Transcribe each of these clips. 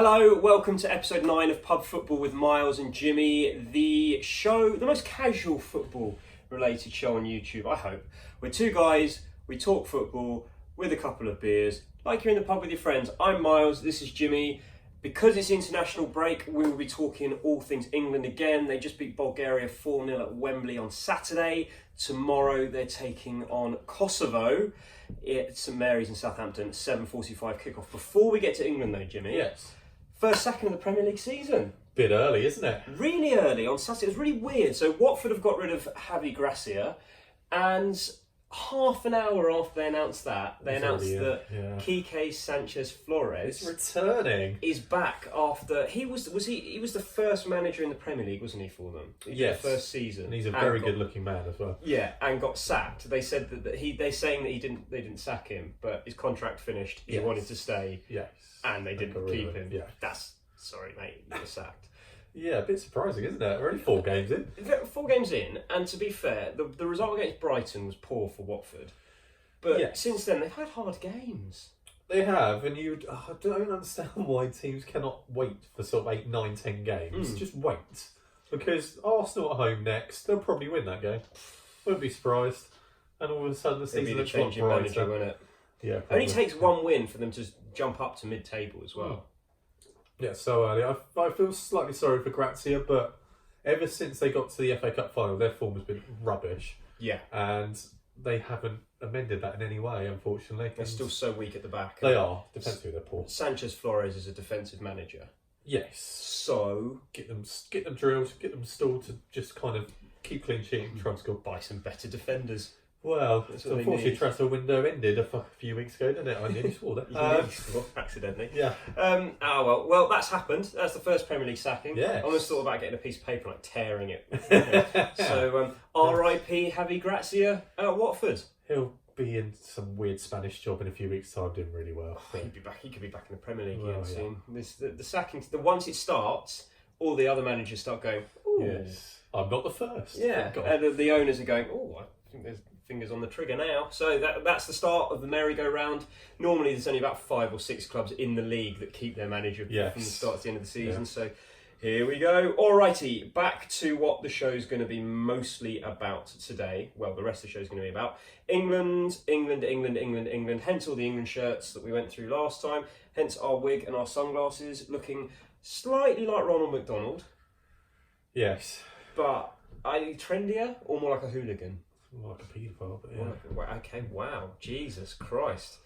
Hello, welcome to episode 9 of Pub Football with Miles and Jimmy, the most casual football related show on YouTube, I hope. We're two guys, we talk football with a couple of beers, like you're in the pub with your friends. I'm Miles, this is Jimmy. Because it's international break, we will be talking all things England again. They just beat Bulgaria 4-0 at Wembley on Saturday. Tomorrow they're taking on Kosovo at St Mary's in Southampton, 7:45 kickoff. Before we get to England though, Jimmy. Yes. First sacking of the Premier League season. Bit early, isn't it? Really early on Saturday. It was really weird. So Watford have got rid of Javi Gracia, and half an hour after they announced that, they announced that Quique Sanchez-Flores is returning. Is back after he was the first manager in the Premier League, wasn't he, for them? Yes. The first season. And he's a very good-looking man as well. Yeah, and got sacked. They said that they're saying that they didn't sack him, but his contract finished. He wanted to stay. Yes. And they didn't keep him. Yeah. Sorry, mate, you were sacked. Yeah, a bit surprising, isn't it? We're only 4 games in. 4 games in, and to be fair, the result against Brighton was poor for Watford. But since then, they've had hard games. They have, and I don't understand why teams cannot wait for sort of 8, 9, 10 games. Just wait. Because Arsenal at home next, they'll probably win that game. Wouldn't be surprised. And all of a sudden the season looks like manager, won't it? Yeah. It only takes one win for them to jump up to mid-table as well. Yeah, so early. I feel slightly sorry for Grazia, but ever since they got to the FA Cup final, their form has been rubbish. Yeah. And they haven't amended that in any way, unfortunately. They're still so weak at the back. They are. Defensively, they're poor. Sanchez-Flores is a defensive manager. Yes. So get them drilled, get them stalled to just kind of keep clean sheet and try and score. Buy some better defenders. Well, unfortunately, transfer window ended a few weeks ago, didn't it? I nearly swore that. You nearly swore, accidentally. Yeah. Well, that's happened. That's the first Premier League sacking. Yeah. I almost thought about getting a piece of paper and tearing it. So, R.I.P. Javi Gracia at Watford. He'll be in some weird Spanish job in a few weeks' time, doing really well. He'd be back. He could be back in the Premier League again soon. The sacking. Once it starts, all the other managers start going, ooh. Yes. I'm not the first. Yeah. And the owners are going, oh, I think there's fingers on the trigger now. So that's the start of the merry-go-round. Normally there's only about 5 or 6 clubs in the league that keep their manager from the start to the end of the season. Yeah. So here we go. Alrighty, back to what the show's going to be mostly about today. Well, the rest of the show's going to be about England. Hence all the England shirts that we went through last time. Hence our wig and our sunglasses looking slightly like Ronald McDonald. Yes. But trendier or more like a hooligan? Like a paedophile, but yeah. Okay, wow. Jesus Christ.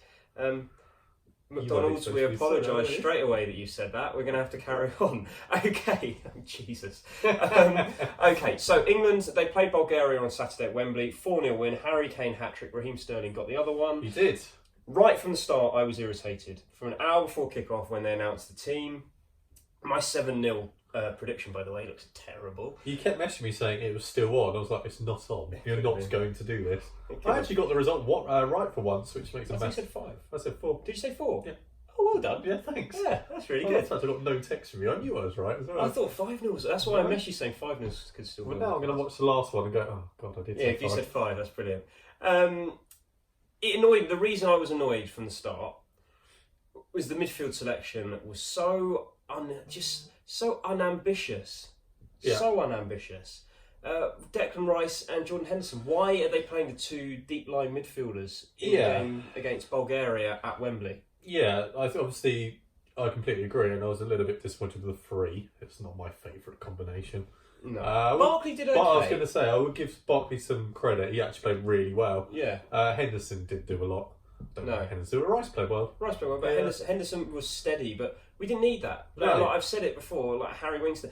McDonald's, we apologise straight away that you said that. We're going to have to carry on. Okay. Jesus. Okay, so England, they played Bulgaria on Saturday at Wembley. 4-0 win. Harry Kane hat-trick. Raheem Sterling got the other one. He did. Right from the start, I was irritated. From an hour before kick-off when they announced the team, my 7-0 prediction, by the way, looks terrible. You kept messaging me saying it was still on. I was like, it's not on. You're not going to do this. I actually got the result right for once, which makes a mess. You said 5. I said 4. Did you say 4? Yeah. Oh, well done. Yeah, thanks. Yeah, that's really good. In fact, I got no text from you. I knew I was right as well. I thought 5-0. That's why I messaged you saying 5-0 could still. Well, now I'm going to watch the last one and go, oh god, I did. Yeah, if you said 5, that's brilliant. It annoyed. The reason I was annoyed from the start was the midfield selection was so unambitious. Yeah. So unambitious. Declan Rice and Jordan Henderson. Why are they playing the 2 deep line midfielders in the game against Bulgaria at Wembley? Yeah, I completely agree, and I was a little bit disappointed with the 3. It's not my favourite combination. No. Barkley did okay. But I was going to say, I would give Barkley some credit. He actually played really well. Yeah. Henderson did do a lot. Henderson. Rice played well. But Henderson was steady, but we didn't need that. I've said it before, like Harry Winks.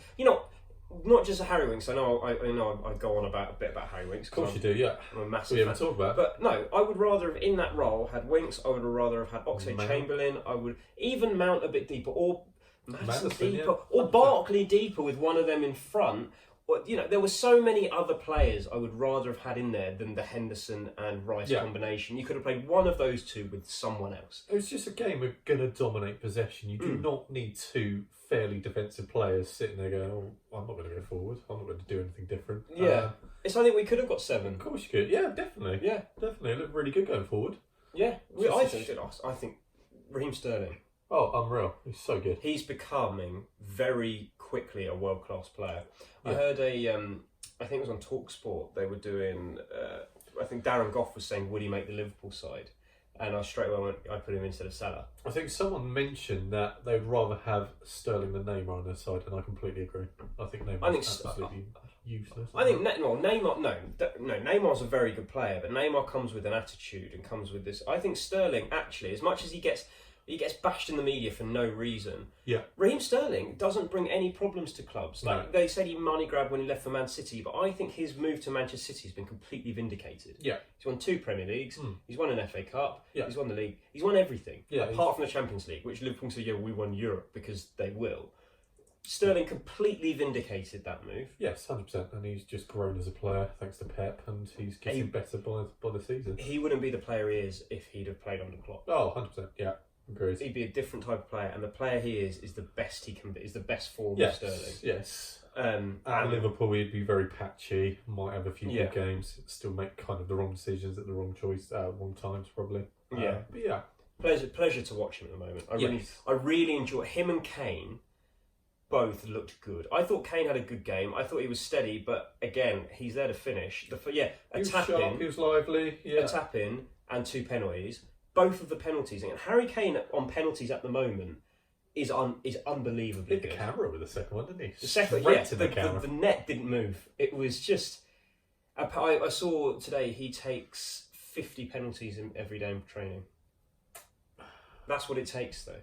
Not just a Harry Winks. I know I go on a bit about Harry Winks. Of course you do, yeah. I'm a massive fan. We haven't talked about. But no, I would rather have in that role had Winks. I would rather have had Oxlade-Chamberlain. I would even Mount a bit deeper, or Madison deeper, or Barkley deeper with one of them in front. There were so many other players I would rather have had in there than the Henderson and Rice combination. You could have played one of those 2 with someone else. It was just a game we're going to dominate possession. You do not need 2 fairly defensive players sitting there going, oh, I'm not going to go forward. I'm not going to do anything different. Yeah. It's something we could have got 7. Of course you could. Yeah, definitely. Yeah. Definitely. It looked really good going forward. Yeah. I think Raheem Sterling. Oh, unreal. He's so good. He's becoming very quickly a world-class player. Yeah. I heard I think it was on TalkSport, they were doing, I think Darren Goff was saying, would he make the Liverpool side? And I straight away went, I put him instead of Salah. I think someone mentioned that they'd rather have Sterling than Neymar on their side, and I completely agree. I think Neymar's absolutely useless. I think Neymar's a very good player, but Neymar comes with an attitude and comes with this. I think Sterling, actually, as much as he gets bashed in the media for no reason. Yeah. Raheem Sterling doesn't bring any problems to clubs. Like they said, he money grabbed when he left for Man City, but I think his move to Manchester City has been completely vindicated. Yeah. He's won 2 Premier Leagues. He's won an FA Cup. Yeah. He's won the league. He's won everything. Yeah, apart from the Champions League, which Liverpool said, yeah, we won Europe because they will. Sterling completely vindicated that move. Yes, 100%. And he's just grown as a player thanks to Pep, and he's getting better by the season. He wouldn't be the player he is if he'd have played under Klopp. Oh, 100%. Yeah. Agreed. He'd be a different type of player, and the player he is the best he can be. Is the best form Yes, of Sterling. yes. At Liverpool, he'd be very patchy. Might have a few good games. Still make kind of the wrong decisions at the wrong wrong times probably. But yeah, pleasure to watch him at the moment. I really enjoy him and Kane. Both looked good. I thought Kane had a good game. I thought he was steady, but again, he's there to finish. A tap in. He was lively. Yeah. A tap in and 2 penalties. Both of the penalties, and Harry Kane on penalties at the moment is unbelievably Hit the good. camera with the second one, didn't he? The second, the net didn't move. It was just. I saw today he takes 50 penalties in every day of training. That's what it takes, though.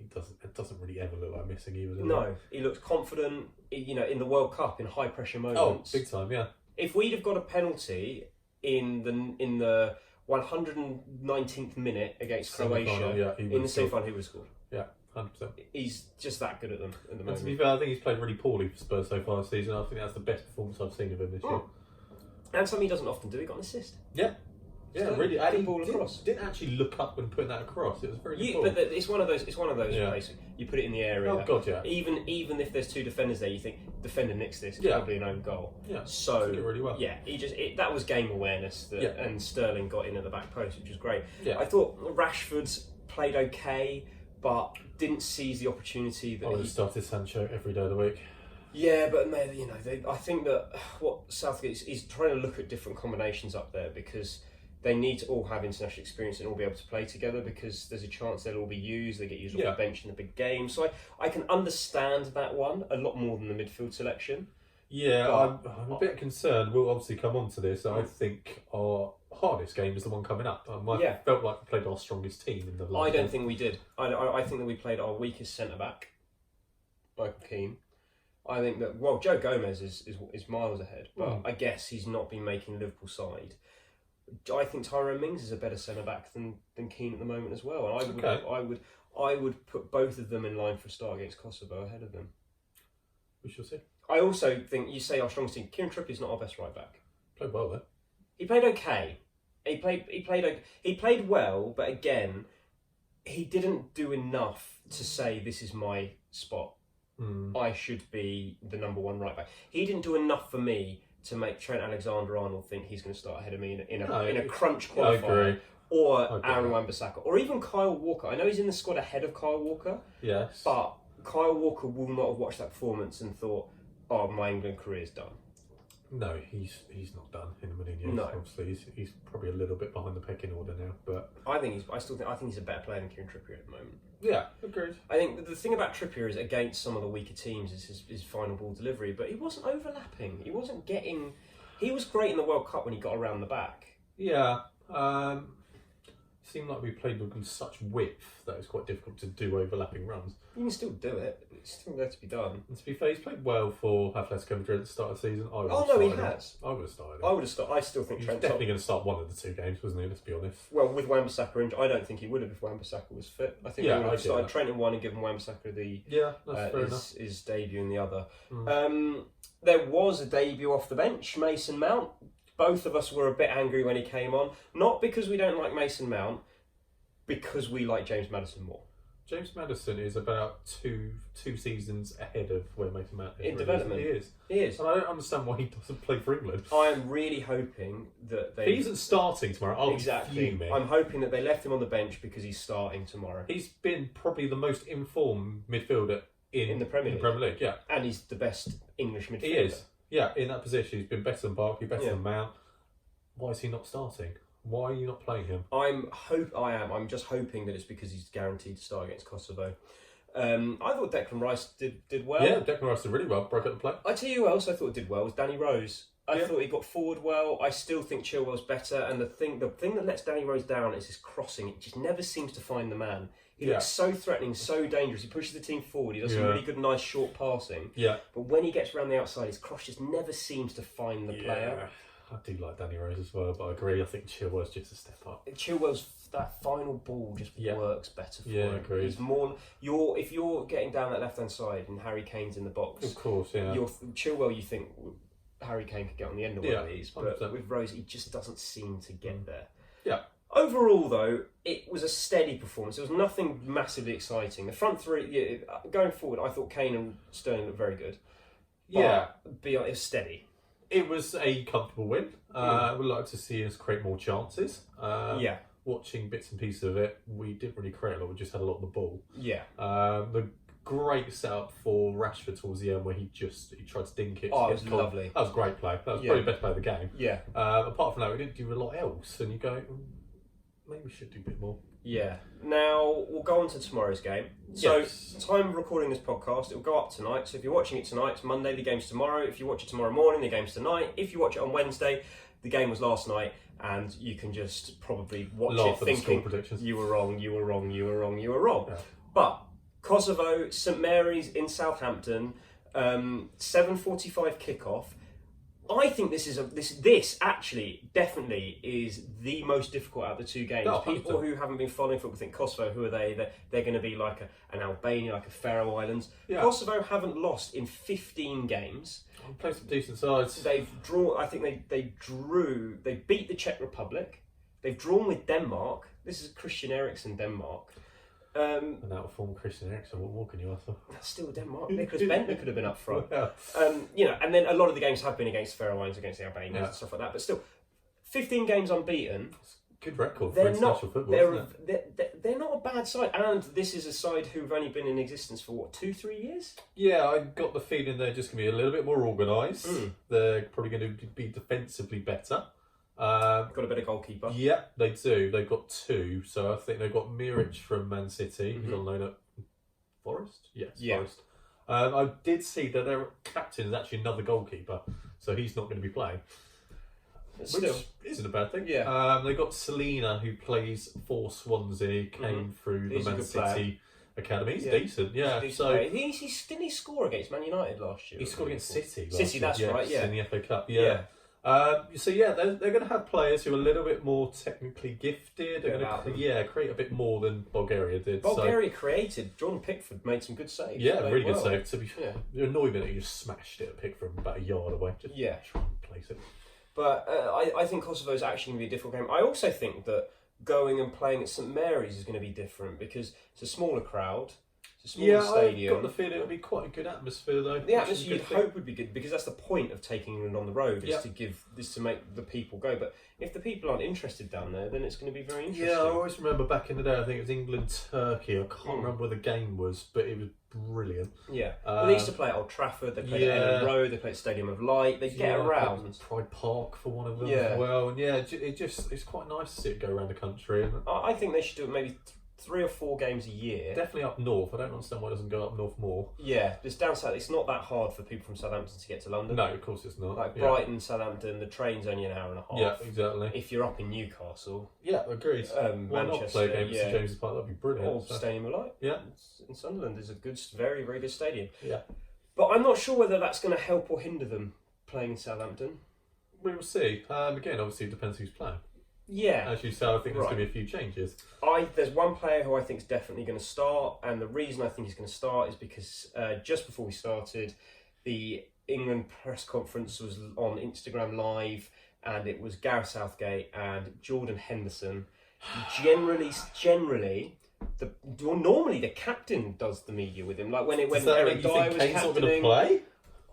It doesn't really ever look like missing either. No, he looks confident. In the World Cup in high pressure moments. Oh, big time, yeah. If we'd have got a penalty in the 119th minute against Croatia in the semi-final, he would have scored. Yeah, 100%. He's just that good at them at the moment. And to be fair, I think he's played really poorly for Spurs so far this season. I think that's the best performance I've seen of him this year. And something he doesn't often do. He got an assist. Yeah. Yeah, really. Good He ball across. didn't actually look up when putting that across. It was very good ball. But it's one of those. Places you put it in the area. Oh God, yeah. Even if there's 2 defenders there, you think defender nicks this. It's probably an own goal. Yeah. So took it really well. Yeah, that was game awareness and Sterling got in at the back post, which was great. Yeah. I thought Rashford's played okay, but didn't seize the opportunity that I would have started Sancho every day of the week. Yeah, but I think that what Southgate is trying to look at different combinations up there because they need to all have international experience and all be able to play together because there's a chance they'll all be used. They get used off the bench in the big game. So I can understand that one a lot more than the midfield selection. Yeah, I'm a bit concerned. We'll obviously come on to this. I think our hardest game is the one coming up. I felt like we played our strongest team in the last I don't think we did. I think that we played our weakest centre-back, Michael Keane. I think that, Joe Gomez is miles ahead, but I guess he's not been making Liverpool side. I think Tyrone Mings is a better centre back than Keane at the moment as well, and I would put both of them in line for a start against Kosovo ahead of them. We shall see. I also think you say our strongest team. Kieran Trippier's not our best right back. Played well though. He played okay. He played well, but again, he didn't do enough to say this is my spot. I should be the number 1 right back. He didn't do enough for me to make Trent Alexander-Arnold think he's going to start ahead of me in a crunch qualifier, or Aaron Wan-Bissaka, or even Kyle Walker. I know he's in the squad ahead of Kyle Walker. Yes, but Kyle Walker will not have watched that performance and thought, "Oh, my England career's done." No, he's not done in a million years. No. Obviously, he's probably a little bit behind the pecking order now. But I think he's a better player than Kieran Trippier at the moment. Yeah, agreed. I think the thing about Trippier is against some of the weaker teams is his final ball delivery, but he wasn't overlapping. He wasn't getting. He was great in the World Cup when he got around the back. Yeah, seemed like we played with such width that it's quite difficult to do overlapping runs. You can still do it. It's still there to be done. And to be fair, he's played well for Atletico Madrid at the start of the season. He has. I would have started him. I would have started. I still think He was Trent's definitely going to start one of the 2 games, wasn't he? Let's be honest. Well, with Wan-Bissaka injured, I don't think he would have if Wan-Bissaka was fit. I think he would have started Trent in one and given Wan-Bissaka his debut in the other. There was a debut off the bench, Mason Mount. Both of us were a bit angry when he came on. Not because we don't like Mason Mount, because we like James Maddison more. James Maddison is about two seasons ahead of where Mason Mount is. In development. He is. He is. And I don't understand why he doesn't play for England. I am really hoping that If he isn't starting tomorrow, I'll exactly. be fuming. I'm hoping that they left him on the bench because he's starting tomorrow. He's been probably the most informed midfielder in the Premier League. Yeah. And he's the best English midfielder. He is. Yeah, in that position. He's been better than Barkley, better Yeah. than Mount. Why is he not starting? Why are you not playing him? I'm just hoping that it's because he's guaranteed to start against Kosovo. I thought Declan Rice did well. Yeah, Declan Rice did really well. Broke up the play. I tell you who else I thought did well was Danny Rose. I Yeah. thought he got forward well. I still think Chilwell's better. And the thing that lets Danny Rose down is his crossing. It just never seems to find the man. He looks so threatening, so dangerous. He pushes the team forward. He does some really good, nice short passing. Yeah. But when he gets around the outside, his cross just never seems to find the player. I do like Danny Rose as well, but I agree. I think Chilwell's just a step up. Chilwell's that final ball just works better for him. Agreed. He's more. If you're getting down that left hand side and Harry Kane's in the box, Of course, yeah. Chilwell, you think Harry Kane could get on the end of one of these, but 100%. with Rose, he just doesn't seem to get there. Yeah. Overall, though, it was a steady performance. There was nothing massively exciting. The front three, going forward, I thought Kane and Sterling looked very good. But it was steady. It was a comfortable win. I would like to see us create more chances. Watching bits and pieces of it, we didn't really create a lot. We just had a lot of the ball. Yeah. The great setup for Rashford towards the end where he tried to dink it. Oh, it was lovely. That was a great play. That was probably the best play of the game. Yeah. Apart from that, we didn't do a lot else. And you go, maybe we should do a bit more. Yeah. Now, we'll go on to tomorrow's game. So, time of recording this podcast, it will go up tonight. So if you're watching it tonight, it's Monday, the game's tomorrow. If you watch it tomorrow morning, the game's tonight. If you watch it on Wednesday, the game was last night. And you can just probably watch it thinking, you were wrong, you were wrong, you were wrong, you were wrong. Yeah. But Kosovo, St Mary's in Southampton, 7:45 kickoff. I think this actually definitely is the most difficult out of the two games. No, people who haven't been following football think Kosovo, who are they? They're going to be like an Albania, like a Faroe Islands. Yeah. Kosovo haven't lost in 15 games. Played some decent sides. They've drawn. I think they beat the Czech Republic. They've drawn with Denmark. This is Christian Eriksen, Denmark. And out of form Christian Eriksen, what more can you ask for? That's still Denmark. Nicholas Bentner could have been up front. Yeah. And then a lot of the games have been against Faroe Islands, against the Albanians and stuff like that. But still, 15 games unbeaten. Good record for international football, isn't it? They're not a bad side. And this is a side who've only been in existence for, 2-3 years? Yeah, I got the feeling they're just going to be a little bit more organised. They're probably going to be defensively better. Got a better goalkeeper. Yeah, they do. They've got two. So I think they've got Miric from Man City, who's on loan at Forest. Yes, Forest. I did see that their captain is actually another goalkeeper, so he's not going to be playing. Which isn't a bad thing. Yeah. They got Selena, who plays for Swansea, came through the Man City academy. He's decent, didn't he score against Man United last year? He scored against City. City, that's right. Yeah, in the FA Cup. Yeah. They're going to have players who are a little bit more technically gifted. They're going to create a bit more than Bulgaria did. Bulgaria created. Jordan Pickford made some good saves. Yeah, really good save. To be fair, you're annoyed that he just smashed it at Pickford about a yard away. Just try and place it. But I think Kosovo is actually going to be a difficult game. I also think that going and playing at St Mary's is going to be different because it's a smaller crowd. It's a smaller stadium. I've got the feeling it'll be quite a good atmosphere though. The atmosphere you'd hope would be good because that's the point of taking England on the road is to make the people go. But if the people aren't interested down there, then it's going to be very interesting. Yeah, I always remember back in the day. I think it was England-Turkey. I can't remember where the game was, but it was brilliant. Yeah, they used to play at Old Trafford. They played at Ellen Road. They played at Stadium of Light. They get around. Pride Park for one of them as well. And it's quite nice to see it go around the country. And I think they should do it maybe 3 or 4 games a year. Definitely up north. I don't understand why it doesn't go up north more. Yeah, it's down south. It's not that hard for people from Southampton to get to London. No, of course it's not. Like Brighton, Southampton, the train's only an hour and a half. Yeah, exactly. If you're up in Newcastle. Yeah, agreed. Manchester, not play a game at St James's Park? That'd be brilliant. Or Stadium of Light. Yeah. In Sunderland is a good, very, very good stadium. Yeah. But I'm not sure whether that's going to help or hinder them playing in Southampton. We will see. Again, obviously, it depends who's playing. Yeah. As you said, I think there's going to be a few changes. There's one player who I think is definitely going to start, and the reason I think he's going to start is because just before we started, the England press conference was on Instagram Live, and it was Gareth Southgate and Jordan Henderson. Generally, normally the captain does the media with him. Like when Does that Eric mean you Dyer think was Kane's not going to captaining. play?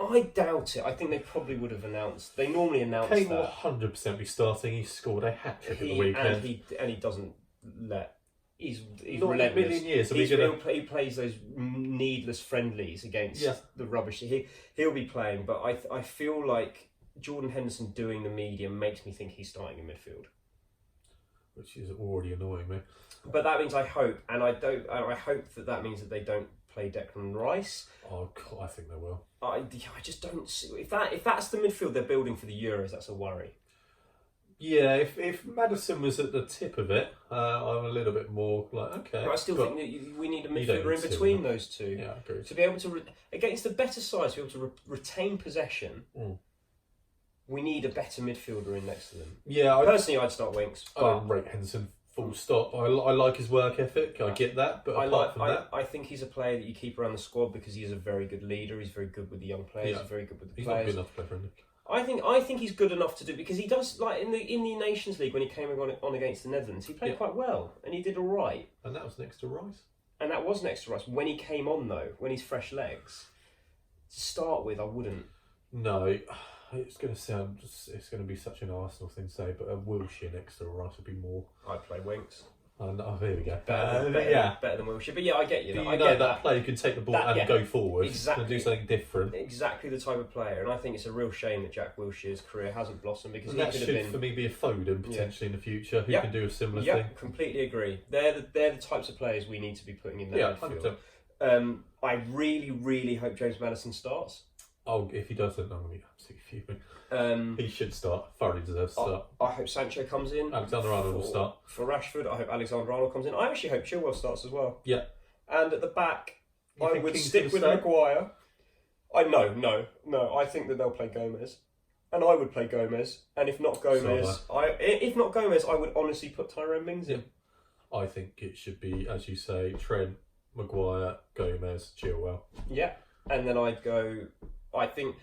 I doubt it. I think they probably would have announced. They normally announce Kane will that. 100% be starting. He scored a hat trick at the weekend. And he doesn't let. He's Not relentless. in a million years. He plays those needless friendlies against the rubbish. He'll be playing, but I feel like Jordan Henderson doing the media makes me think he's starting in midfield. Which is already annoying me. But that means I hope that means that they don't play Declan Rice. Oh, God, I think they will. I just don't see if that's the midfield they're building for the Euros. That's a worry. Yeah, if Maddison was at the tip of it, I'm a little bit more like, okay. But I still think that we need a midfielder in between those two. Yeah, I agree. To be able to, against the better sides, to be able to retain possession, we need a better midfielder in next to them. Yeah, Personally, I'd start Winks. I don't rate Henderson full stop. I like his work ethic, I get that, but apart from that... I think he's a player that you keep around the squad because he's a very good leader, he's very good with the young players, he's very good with the players. He's not good enough to play for him. I think he's good enough to do, because he does, like in the Nations League when he came on against the Netherlands, he played quite well and he did all right. And that was next to Rice. And that was next to Rice. When he came on though, when he's fresh legs, to start with, I wouldn't. No, it's going to be such an Arsenal thing to say, but a Wilshere next to Rice would be more. I'd play Winks. Oh, here we go. Better than Wilshere. But yeah, I get you. But I get that player could take the ball and go forward and do something different. Exactly the type of player, and I think it's a real shame that Jack Wilshere's career hasn't blossomed, because and that should, for me, be a Foden potentially in the future who can do a similar thing. Completely agree. They're the types of players we need to be putting in that midfield. 100%. I really, really hope James Maddison starts. Oh, if he doesn't, I'm going to be absolutely fuming. He should start. Thoroughly deserves to start. I hope Sancho comes in. Alexander-Arnold will start. For Rashford, I hope Alexander-Arnold comes in. I actually hope Chilwell starts as well. Yeah. And at the back, I would King's stick with Maguire. No. I think that they'll play Gomez. And I would play Gomez. And if not Gomez, I would honestly put Tyrone Mings in. I think it should be, as you say, Trent, Maguire, Gomez, Chilwell. Yeah. And then I'd go... I think.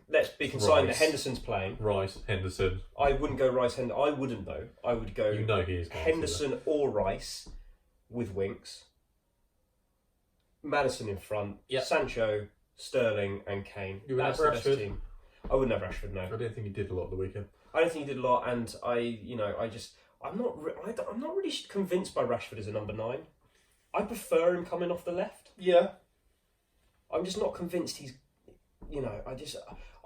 Let's be consigned that Henderson's playing. Rice, Henderson. I wouldn't go Rice. I wouldn't though. I would go. He is Henderson or Rice, with Winks. Maddison in front. Yep. Sancho, Sterling, and Kane. You would That's have the best Rashford? team. I wouldn't have Rashford. No. I don't think he did a lot of the weekend. I don't think he did a lot, and I'm not really convinced by Rashford as a number 9. I prefer him coming off the left. Yeah. I'm just not convinced he's.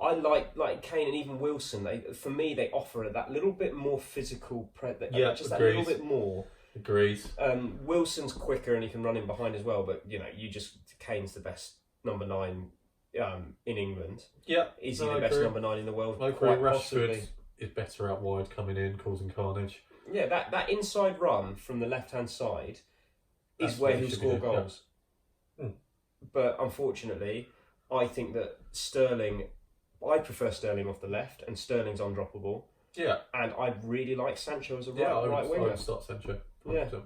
I like Kane and even Wilson. For me, they offer that little bit more physical. That little bit more. Agreed. Wilson's quicker and he can run in behind as well. But Kane's the best number 9 in England. Yeah, is he the best number 9 in the world? I agree. Rashford is better out wide, coming in, causing carnage. Yeah, that inside run from the left hand side is where he'll score goals. Yeah. But unfortunately, I think that I prefer Sterling off the left, and Sterling's undroppable. Yeah. And I'd really like Sancho as a right winger. I would start Sancho. 100%. Yeah.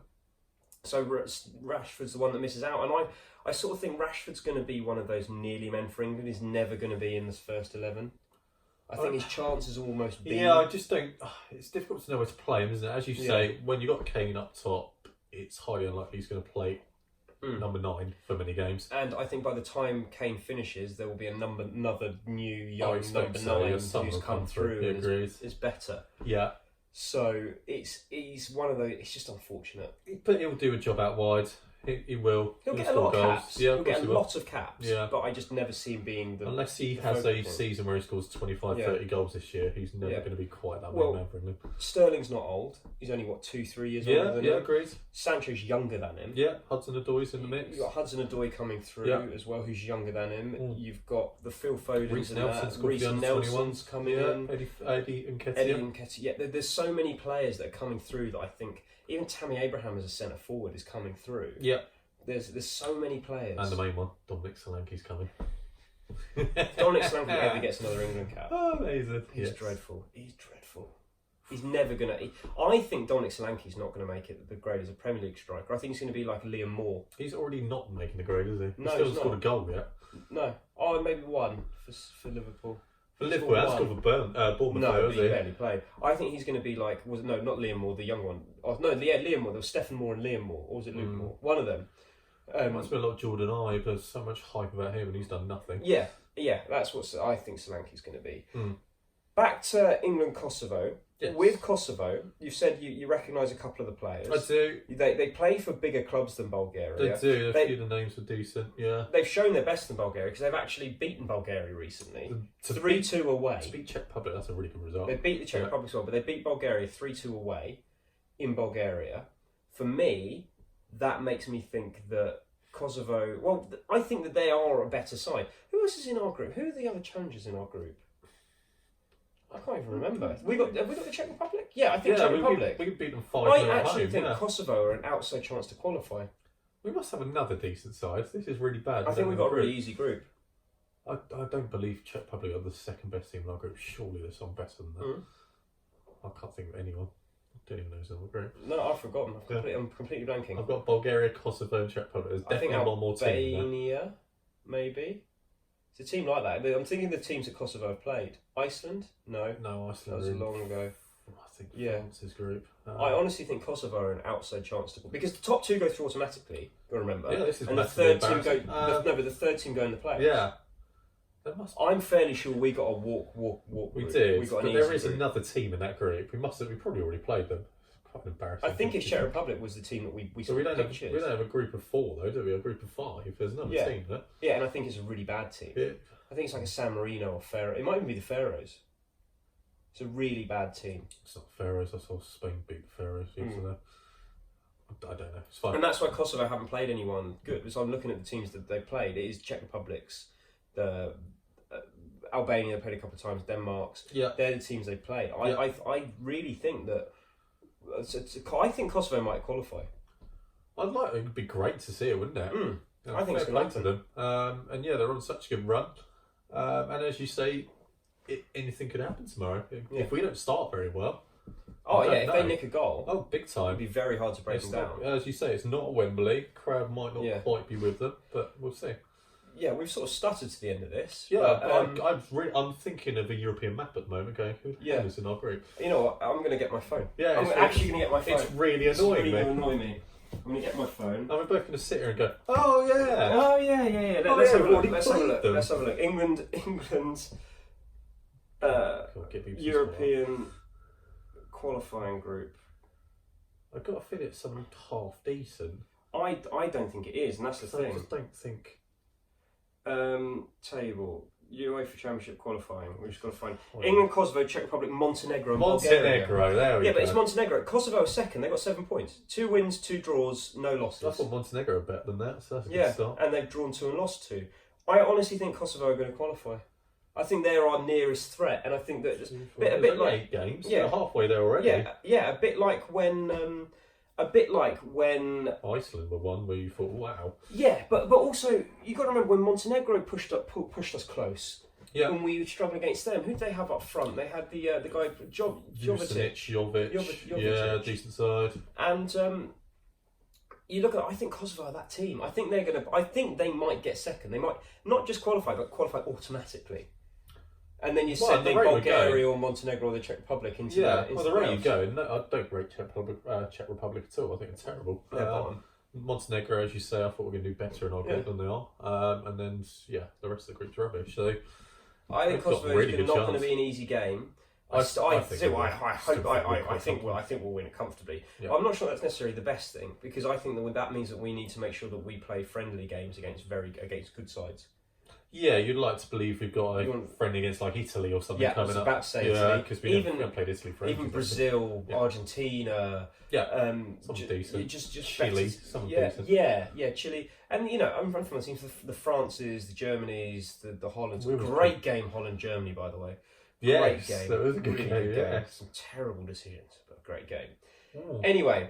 So Rashford's the one that misses out, and I sort of think Rashford's going to be one of those nearly men for England. He's never going to be in this first 11. I think his chances almost been. Yeah, I just don't. It's difficult to know where to play him, isn't it? As you say, when you've got Kane up top, it's highly unlikely he's going to play number 9 for many games. And I think by the time Kane finishes, there will be another new young number 9 who's come through and is better. Yeah. So he's one of those. It's just unfortunate. But he'll do a job out wide. He will. He'll get a lot of goals. caps. Yeah, he'll get a lot of caps. Yeah. But I just never see him being the. Unless he has a season where he scores 25, 30 goals this year, he's never going to be quite that big man for England. Sterling's not old. He's only 2-3 years older than him. Yeah, agreed. Sancho's younger than him. Yeah, Hudson-Odoi in the mix. You've got Hudson-Odoi coming through as well, who's younger than him. You've got the Phil Fodens and Reece Nelson's coming in. Eddie Nketiah. Eddie Nketiah. Yeah, there's so many players that are coming through that I think even Tammy Abraham as a centre forward is coming through. Yeah. There's so many players. And the main one, Dominic Solanke's coming. Dominic Solanke ever gets another England cap. Oh, amazing. He's dreadful. He's never going to... I think Dominic Solanke's not going to make it the grade as a Premier League striker. I think he's going to be like Liam Moore. He's already not making the grade, is he? No, he still hasn't scored a goal yet. No. Oh, maybe one for Liverpool. For Liverpool, that's got for Bournemouth. No, though, but he barely played. I think he's going to be like, not Liam Moore, the young one. Oh, no, Liam Moore. There was Stephen Moore and Liam Moore, or was it Luke Moore? One of them. Must be a lot of Jordan Ibe. There's so much hype about him, and he's done nothing. Yeah, that's what I think Solanke's going to be. Back to England, Kosovo. Yes. With Kosovo, you said you recognise a couple of the players. I do. They play for bigger clubs than Bulgaria. They do. A few of the names were decent, yeah. They've shown their best in Bulgaria because they've actually beaten Bulgaria recently. 3-2 away. To beat Czech Republic, that's a really good result. They beat the Czech Republic as well, but they beat Bulgaria 3-2 away in Bulgaria. For me, that makes me think that Kosovo... Well, I think that they are a better side. Who else is in our group? Who are the other challengers in our group? I can't even remember. Have we got the Czech Republic? Yeah, I think Czech Republic. We beat them 5-0 I actually home, think Kosovo are an outside chance to qualify. We must have another decent side. This is really bad. I think we've got a really easy group. I don't believe Czech Republic are the second best team in our group. Surely there's someone better than that. I can't think of anyone. I don't even know who's in the group. No, I've forgotten. I'm completely blanking. I've got Bulgaria, Kosovo, and Czech Republic. There's definitely one more team. Albania, maybe. It's a team like that. I'm thinking the teams that Kosovo have played. Iceland? No. No, Iceland. That was long ago. I think France's group. I honestly think Kosovo are an outside chance to... Because the top two go through automatically, got to remember. Yeah, this is and the third team go... but the third team go in the playoffs. Yeah. I'm fairly sure we got a walk We group. did, We got but there is another team in that group. We probably already played them. Quite embarrassing. I think it's Czech Republic was the team that we saw. We don't have a group of 4 though, do we? A group of 5. There's another team there. Yeah, and I think it's a really bad team. Yeah. I think it's like a San Marino or Faroe. It might even be the Faroes. It's a really bad team. It's not Faroes. I saw Spain beat the Faroes. I don't know. It's fine. And that's why Kosovo haven't played anyone good. So I'm looking at the teams that they played. It is Czech Republic's, the Albania they played a couple of times, Denmark's. Yeah. They're the teams they played. I really think that... I think Kosovo might qualify. It'd be great to see it, wouldn't it? I think it's going to them. And they're on such a good run. And as you say, anything could happen tomorrow if we don't start very well. If they nick a goal, big time. It'd be very hard to break them down. As you say, it's not Wembley. Crowd might not quite be with them, but we'll see. Yeah, we've sort of stuttered to the end of this. Yeah, I'm thinking of a European map at the moment. Going, who is in our group? You know what? I'm going to get my phone. Yeah, I'm actually going to get my phone. It's really annoying me. Annoy me. I'm going to get my phone. And we're both going to sit here and go, oh yeah. Let's have a look. Let's have a look. England's European qualifying group. I've got to feel it's something half decent. I don't think it is, and that's the thing. I just don't think. Table. UEFA Championship qualifying. We've just got to find England, Kosovo, Czech Republic, Montenegro, Bulgaria. There we go. But it's Montenegro. Kosovo are second. They got 7 points. 2 wins, 2 draws, no losses. I thought Montenegro are better than that. So that's a good start. And they've drawn 2 and lost 2. I honestly think Kosovo are going to qualify. I think they're our nearest threat, and I think that just a bit like 8 games. Yeah, halfway there already. Yeah. A bit like when. Iceland were one where you thought, wow. Yeah, but also you got to remember when Montenegro pushed us close. Yeah. When we were struggling against them, who did they have up front? They had the guy Jovic. Yeah, decent side. And you look at. I think Kosovo are that team. I think they're gonna. I think they might get second. They might not just qualify, but qualify automatically. And then you send Bulgaria or Montenegro or the Czech Republic into the rate you go. No, I don't rate Czech Republic at all. I think it's terrible. Montenegro, as you say, I thought we were going to do better in our group than they are. And then, the rest of the group's rubbish. So I think Kosovo is not going to be an easy game. I think we'll win it comfortably. Yeah. I'm not sure that's necessarily the best thing, because I think that means that we need to make sure that we play friendly games against good sides. Yeah, you'd like to believe we've got a friendly against like Italy or something coming up. I was about to say because we haven't played Italy for ages. Even Brazil, Argentina, something decent. Just Chile, something decent. Yeah, Chile, and I'm from the teams, the Frances, the Germanys, the Hollands. Great game, Holland-Germany, by the way. Yes, great game. That was a good game. Yeah. Some terrible decisions, but a great game. Anyway,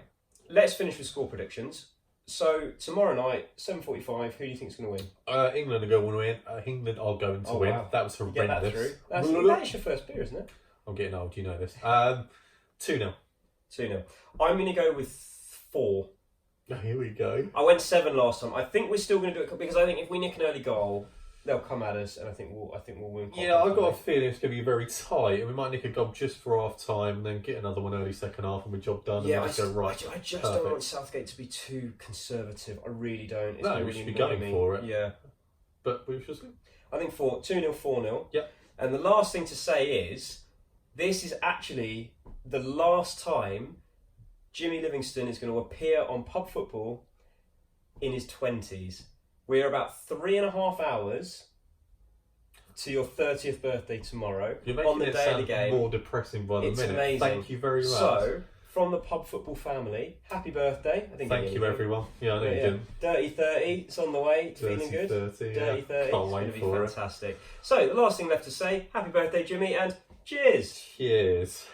let's finish with score predictions. So tomorrow night, 7:45. Who do you think is going to win? England are going to win. England are going to win. Wow. That was horrendous. That's your first beer, isn't it? I'm getting old. You know this. 2-0. 2-0. I'm going to go with 4. Here we go. I went 7 last time. I think we're still going to do it because I think if we nick an early goal, they'll come at us, and I think we'll win. Yeah, I've got a feeling it's going to be very tight, and we might nick a goal just for half time, and then get another one early second half, and we're job done. Yeah, and just go right. I just don't want Southgate to be too conservative. I really don't. It's No, really we should be annoy going me. for it. Yeah, But we shall see. I think 2-0, 4-0. Yep. And the last thing to say is, this is actually the last time Jimmy Livingston is going to appear on pub football in his 20s. We're about 3.5 hours to your 30th birthday tomorrow. You're making on the it day of the sound game. more depressing by the It's minute. amazing. Thank you very much. So, from the pub football family, happy birthday. I think Thank you, everyone. Yeah, I know you didn't. Dirty 30, it's on the way. It's Dirty feeling good. 30, Dirty yeah. 30, Can't it's wait going to be for it. fantastic. So, the last thing left to say, happy birthday, Jimmy, and cheers! Cheers.